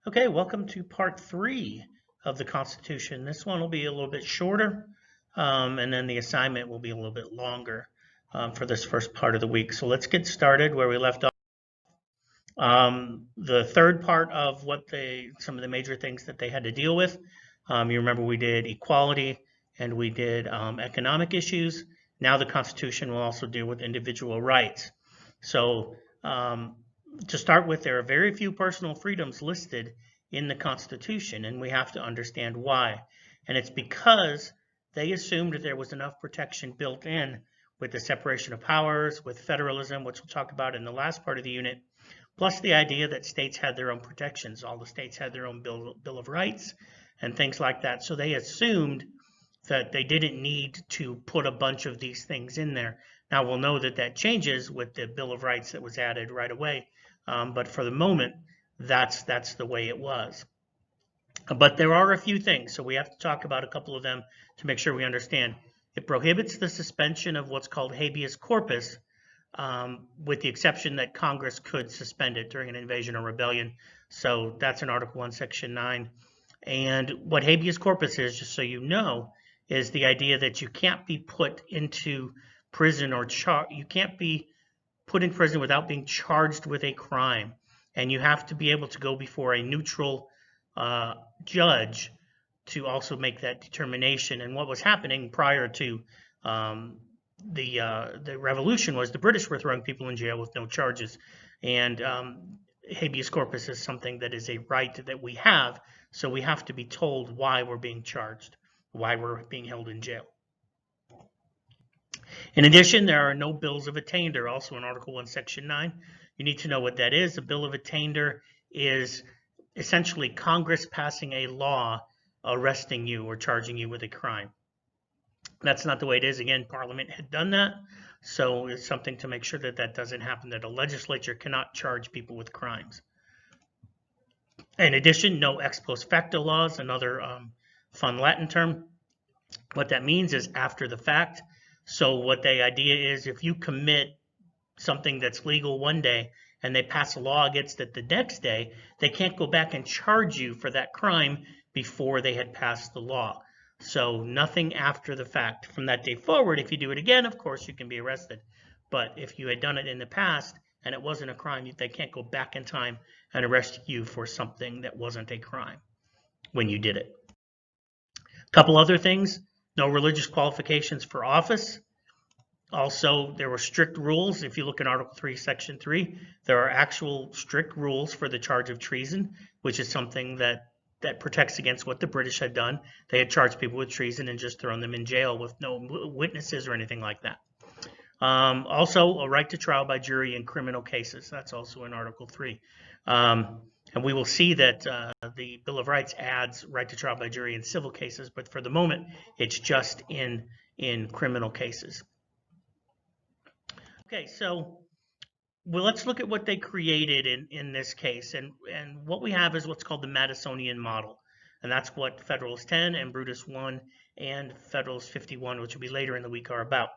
Okay, welcome to part 3 of the Constitution. This one will be a little bit shorter, and then the assignment will be a little bit longer for this first part of the week. So let's get started where we left off. The third part of some of the major things that they had to deal with, you remember we did equality and we did economic issues. Now the Constitution will also deal with individual rights. So to start with, there are very few personal freedoms listed in the Constitution, and we have to understand why. And it's because they assumed that there was enough protection built in with the separation of powers, with federalism, which we'll talk about in the last part of the unit, plus the idea that states had their own protections. All the states had their own Bill of Rights and things like that. So they assumed that they didn't need to put a bunch of these things in there. Now we'll know that that changes with the Bill of Rights that was added right away. But for the moment, that's the way it was. But there are a few things, so we have to talk about a couple of them to make sure we understand. It prohibits the suspension of what's called habeas corpus, with the exception that Congress could suspend it during an invasion or rebellion. So that's in Article 1, Section 9. And what habeas corpus is, just so you know, is the idea that you can't be put into prison or you can't be put in prison without being charged with a crime. And you have to be able to go before a neutral judge to also make that determination. And what was happening prior to the revolution was the British were throwing people in jail with no charges. And habeas corpus is something that is a right that we have, so we have to be told why we're being charged, why we're being held in jail. In addition, there are no bills of attainder, also in Article 1, Section 9. You need to know what that is. A bill of attainder is essentially Congress passing a law arresting you or charging you with a crime. That's not the way it is. Again, Parliament had done that, so it's something to make sure that that doesn't happen, that a legislature cannot charge people with crimes. In addition, no ex post facto laws, another fun Latin term. What that means is after the fact. So what the idea is, if you commit something that's legal one day and they pass a law against it the next day, they can't go back and charge you for that crime before they had passed the law. So nothing after the fact. From that day forward, if you do it again, of course, you can be arrested. But if you had done it in the past and it wasn't a crime, they can't go back in time and arrest you for something that wasn't a crime when you did it. A couple other things. No religious qualifications for office. Also, there were strict rules. If you look in Article 3, Section 3, there are actual strict rules for the charge of treason, which is something that protects against what the British had done. They had charged people with treason and just thrown them in jail with no witnesses or anything like that. Also, a right to trial by jury in criminal cases. That's also in Article 3. And we will see that the Bill of Rights adds right to trial by jury in civil cases, but for the moment, it's just in criminal cases. Okay, so let's look at what they created in this case. And what we have is what's called the Madisonian model. And that's what Federalist 10 and Brutus 1 and Federalist 51, which will be later in the week, are about.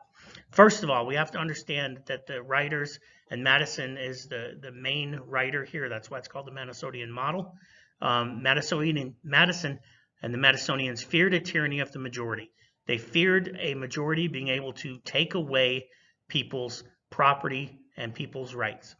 First of all, we have to understand that the writers, and Madison is the main writer here. That's why it's called the Madisonian model. Madison and the Madisonians feared a tyranny of the majority. They feared a majority being able to take away people's property and people's rights.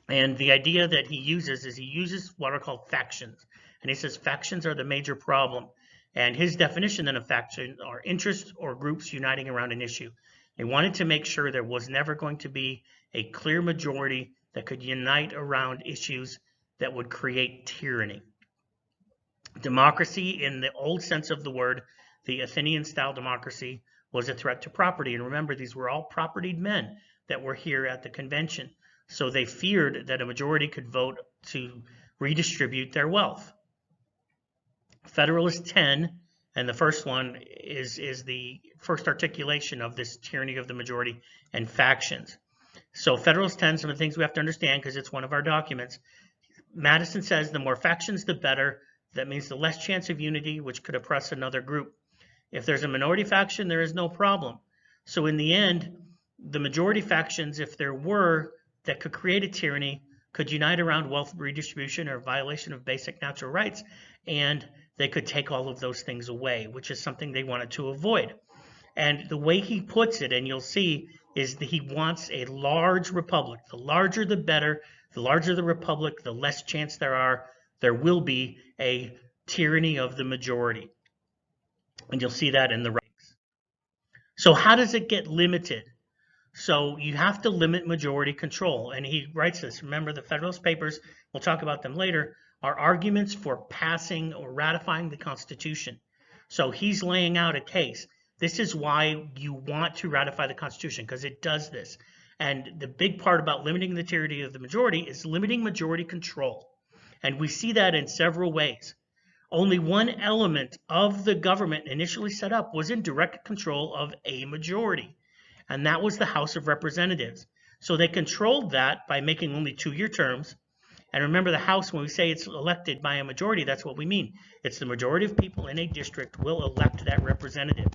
And the idea that he uses is he uses what are called factions. And he says factions are the major problem. And his definition then of faction are interests or groups uniting around an issue. They wanted to make sure there was never going to be a clear majority that could unite around issues that would create tyranny. Democracy, in the old sense of the word, the Athenian-style democracy, was a threat to property. And remember, these were all propertied men that were here at the convention. So they feared that a majority could vote to redistribute their wealth. Federalist 10, and the first one is the first articulation of this tyranny of the majority and factions. So Federalist 10, some of the things we have to understand because it's one of our documents. Madison says the more factions, the better. That means the less chance of unity, which could oppress another group. If there's a minority faction, there is no problem. So in the end, the majority factions, if there were, that could create a tyranny, could unite around wealth redistribution or violation of basic natural rights, and they could take all of those things away, which is something they wanted to avoid. And the way he puts it, and you'll see, is that he wants a large republic. The larger the better. The larger the republic, the less chance there will be a tyranny of the majority. And you'll see that in the ranks. So how does it get limited? So you have to limit majority control. And he writes this. Remember, the Federalist Papers, we'll talk about them later, are arguments for passing or ratifying the Constitution. So he's laying out a case. This is why you want to ratify the Constitution, because it does this. And the big part about limiting the tyranny of the majority is limiting majority control. And we see that in several ways. Only one element of the government initially set up was in direct control of a majority, and that was the House of Representatives. So they controlled that by making only 2-year terms. And remember, the House, when we say it's elected by a majority, that's what we mean. It's the majority of people in a district will elect that representative.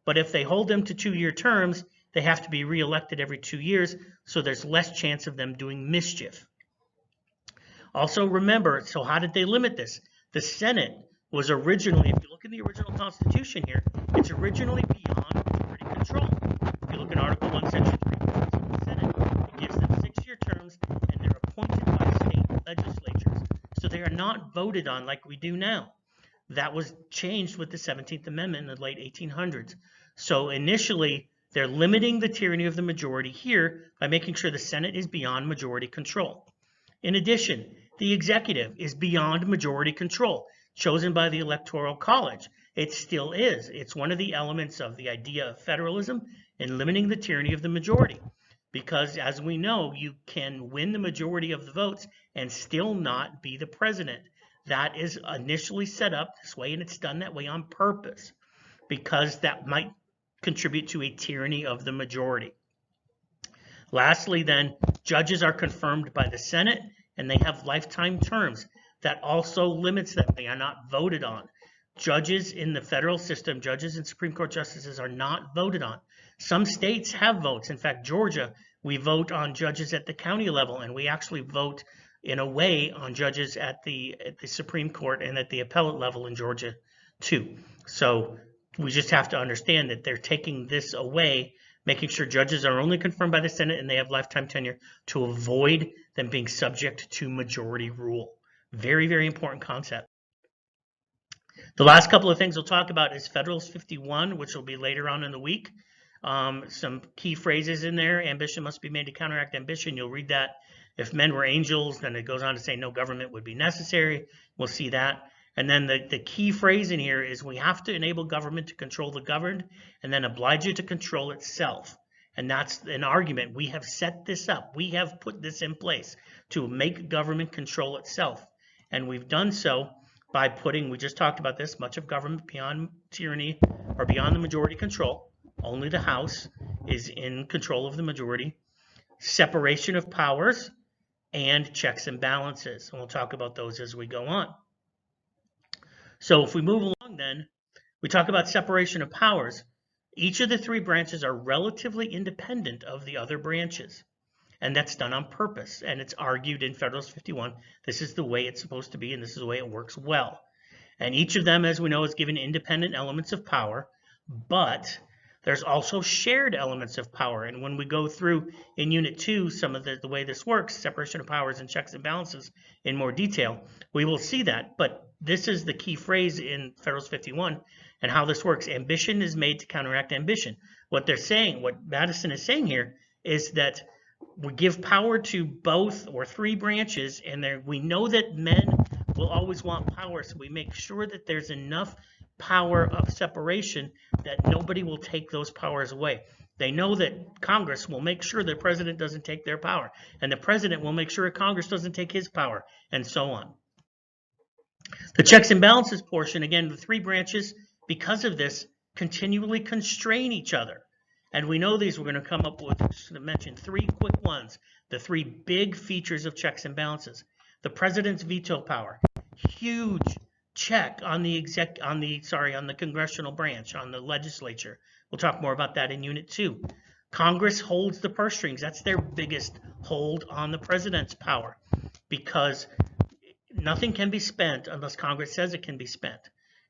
But if they hold them to 2-year terms, they have to be reelected every 2 years, so there's less chance of them doing mischief. Also remember, so how did they limit this? The Senate was originally, if you look in the original Constitution here, it's originally beyond majority control. If you look in Article 1, Section 3, the Senate, it gives them 6-year terms, and they're appointed by state legislatures. So they are not voted on like we do now. That was changed with the 17th Amendment in the late 1800s. So initially, they're limiting the tyranny of the majority here by making sure the Senate is beyond majority control. In addition, the executive is beyond majority control, chosen by the Electoral College. It still is. It's one of the elements of the idea of federalism and limiting the tyranny of the majority. Because as we know, you can win the majority of the votes and still not be the president. That is initially set up this way, and it's done that way on purpose, because that might contribute to a tyranny of the majority. Lastly, then, judges are confirmed by the Senate, and they have lifetime terms. That also limits them. They are not voted on. Judges in the federal system, judges and Supreme Court justices are not voted on. Some states have votes. In fact, Georgia, we vote on judges at the county level, and we actually vote in a way on judges at the Supreme Court and at the appellate level in Georgia too. So we just have to understand that they're taking this away, making sure judges are only confirmed by the Senate and they have lifetime tenure to avoid them being subject to majority rule. Very, very important concept. The last couple of things we'll talk about is Federalist 51, which will be later on in the week. Some key phrases in there. Ambition must be made to counteract ambition. You'll read that. If men were angels, then it goes on to say no government would be necessary. We'll see that. And then the key phrase in here is we have to enable government to control the governed and then oblige it to control itself. And that's an argument. We have set this up. We have put this in place to make government control itself. And we've done so by putting, we just talked about this, much of government beyond tyranny or beyond the majority control. Only the House is in control of the majority. Separation of powers and checks and balances. And we'll talk about those as we go on. So if we move along then, we talk about separation of powers. Each of the 3 branches are relatively independent of the other branches. And that's done on purpose. And it's argued in Federalist 51. This is the way it's supposed to be, and this is the way it works well. And each of them, as we know, is given independent elements of power, but there's also shared elements of power. And when we go through in Unit 2 some of the way this works, separation of powers and checks and balances in more detail, we will see that. But this is the key phrase in Federalist 51 and how this works. Ambition is made to counteract ambition. What they're saying, what Madison is saying here, is that we give power to both or 3 branches, and we know that men will always want power, so we make sure that there's enough power of separation that nobody will take those powers away. They know that Congress will make sure the president doesn't take their power, and the president will make sure Congress doesn't take his power, and so on. The checks and balances portion, again, the 3 branches, because of this, continually constrain each other. And we know these, we're going to come up with, just to mention 3 quick ones, the 3 big features of checks and balances. The president's veto power, huge check on the congressional branch, on the legislature. We'll talk more about that in Unit 2. Congress holds the purse strings. That's their biggest hold on the president's power. because nothing can be spent unless Congress says it can be spent.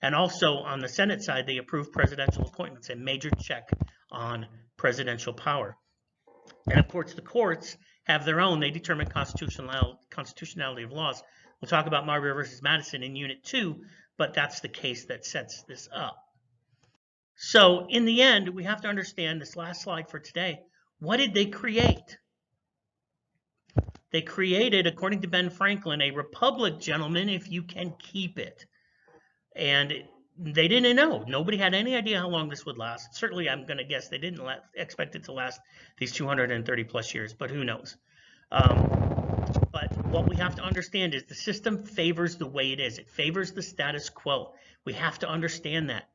And also on the Senate side, they approve presidential appointments, a major check on presidential power. And of course, the courts have their own. They determine constitutionality of laws. We'll talk about Marbury versus Madison in Unit 2, but that's the case that sets this up. So in the end, we have to understand this last slide for today. What did they create? They created, according to Ben Franklin, a republic, gentlemen, if you can keep it. And they didn't know. Nobody had any idea how long this would last. Certainly, I'm going to guess they didn't expect it to last these 230 plus years, but who knows? But what we have to understand is the system favors the way it is. It favors the status quo. We have to understand that.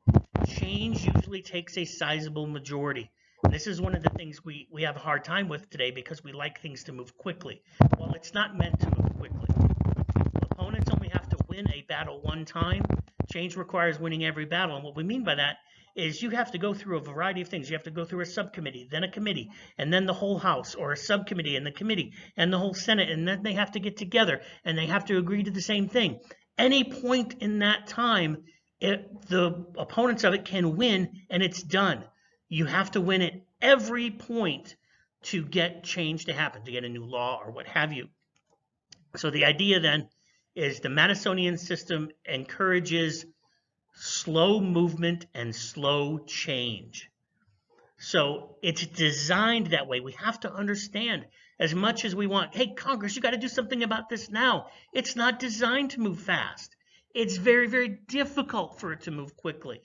Change usually takes a sizable majority. And this is one of the things we have a hard time with today because we like things to move quickly. Well, it's not meant to move quickly. Opponents only have to win a battle one time. Change requires winning every battle. And what we mean by that is you have to go through a variety of things. You have to go through a subcommittee, then a committee, and then the whole House, or a subcommittee and the committee and the whole Senate, and then they have to get together and they have to agree to the same thing. Any point in that time, the opponents of it can win and it's done. You have to win at every point to get change to happen, to get a new law or what have you. So the idea then is the Madisonian system encourages slow movement and slow change. So it's designed that way. We have to understand, as much as we want, hey, Congress, you got to do something about this now. It's not designed to move fast. It's very, very difficult for it to move quickly.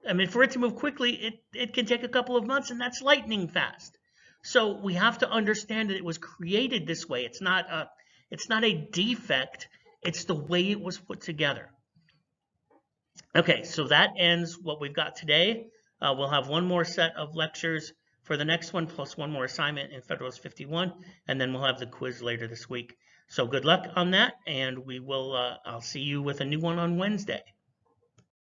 I mean, for it to move quickly, it can take a couple of months, and that's lightning fast. So we have to understand that it was created this way. It's not a defect. It's the way it was put together. Okay, so that ends what we've got today. We'll have one more set of lectures for the next one, plus one more assignment in Federalist 51, and then we'll have the quiz later this week. So good luck on that, and we will. I'll see you with a new one on Wednesday.